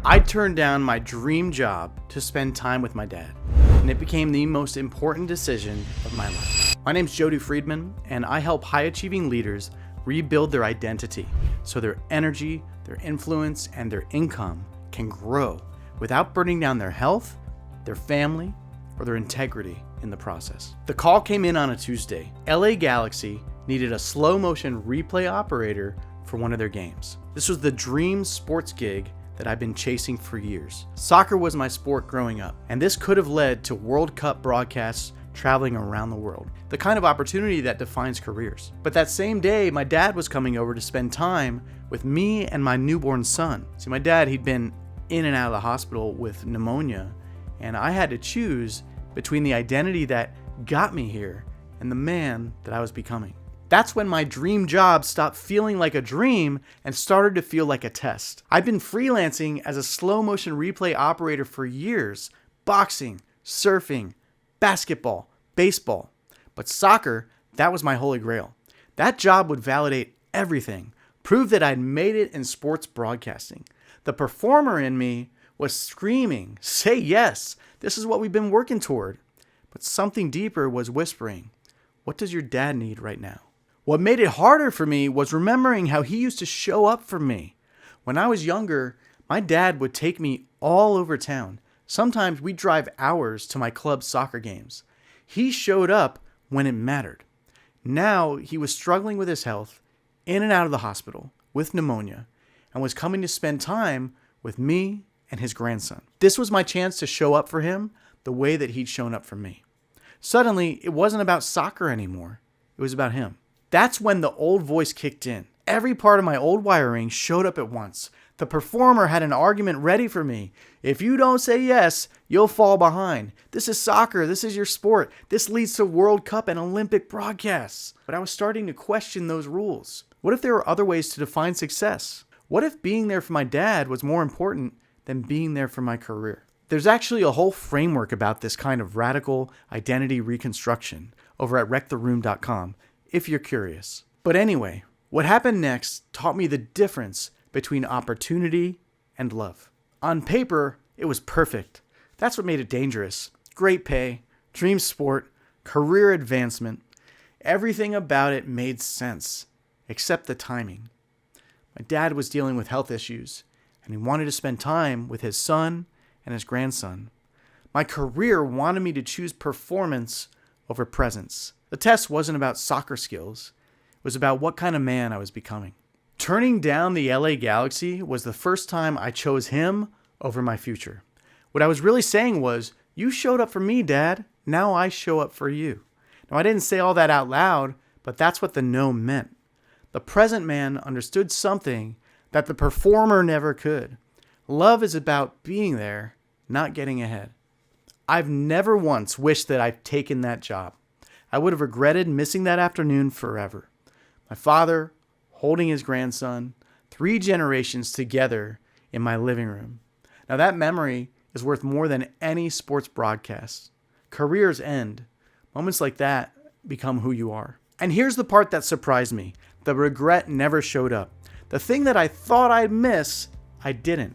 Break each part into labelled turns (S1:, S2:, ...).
S1: I turned down my dream job to spend time with my dad, and it became the most important decision of my life. My name's Jody Friedman, and I help high-achieving leaders rebuild their identity so their energy, their influence, and their income can grow without burning down their health, their family, or their integrity in the process. The call came in on a Tuesday. LA Galaxy needed a slow-motion replay operator for one of their games. This was the dream sports gig that I've been chasing for years. Soccer was my sport growing up, and this could have led to World Cup broadcasts traveling around the world, the kind of opportunity that defines careers. But that same day, my dad was coming over to spend time with me and my newborn son. See, my dad, he'd been in and out of the hospital with pneumonia, and I had to choose between the identity that got me here and the man that I was becoming. That's when my dream job stopped feeling like a dream and started to feel like a test. I've been freelancing as a slow motion replay operator for years: boxing, surfing, basketball, baseball. But soccer, that was my holy grail. That job would validate everything, prove that I'd made it in sports broadcasting. The performer in me was screaming, "Say yes, this is what we've been working toward." But something deeper was whispering, "What does your dad need right now?" What made it harder for me was remembering how he used to show up for me. When I was younger, my dad would take me all over town. Sometimes we'd drive hours to my club's soccer games. He showed up when it mattered. Now he was struggling with his health, in and out of the hospital, with pneumonia, and was coming to spend time with me and his grandson. This was my chance to show up for him the way that he'd shown up for me. Suddenly, it wasn't about soccer anymore. It was about him. That's when the old voice kicked in. Every part of my old wiring showed up at once. The performer had an argument ready for me. "If you don't say yes, you'll fall behind. This is soccer. This is your sport. This leads to World Cup and Olympic broadcasts." But I was starting to question those rules. What if there were other ways to define success? What if being there for my dad was more important than being there for my career? There's actually a whole framework about this kind of radical identity reconstruction over at wrecktheroom.com if you're curious. But anyway, what happened next taught me the difference between opportunity and love. On paper, it was perfect. That's what made it dangerous. Great pay, dream sport, career advancement. Everything about it made sense, except the timing. My dad was dealing with health issues, and he wanted to spend time with his son and his grandson. My career wanted me to choose performance over presence. The test wasn't about soccer skills. It was about what kind of man I was becoming. Turning down the LA Galaxy was the first time I chose him over my future. What I was really saying was, "You showed up for me, Dad. Now I show up for you." Now, I didn't say all that out loud, but that's what the no meant. The present man understood something that the performer never could. Love is about being there, not getting ahead. I've never once wished that I'd taken that job. I would have regretted missing that afternoon forever. My father holding his grandson, 3 generations together in my living room. Now that memory is worth more than any sports broadcast. Careers end. Moments like that become who you are. And here's the part that surprised me. The regret never showed up. The thing that I thought I'd miss, I didn't.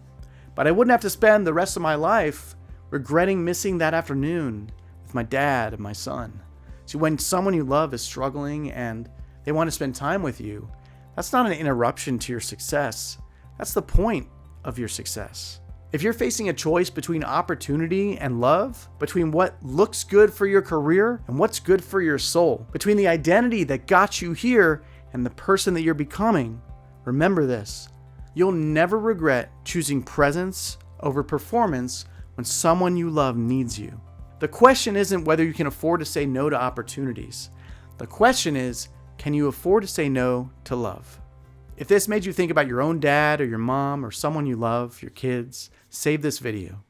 S1: But I wouldn't have to spend the rest of my life regretting missing that afternoon with my dad and my son. See, when someone you love is struggling and they want to spend time with you, that's not an interruption to your success. That's the point of your success. If you're facing a choice between opportunity and love, between what looks good for your career and what's good for your soul, between the identity that got you here and the person that you're becoming, remember this: you'll never regret choosing presence over performance when someone you love needs you. The question isn't whether you can afford to say no to opportunities. The question is, can you afford to say no to love? If this made you think about your own dad or your mom or someone you love, your kids, save this video.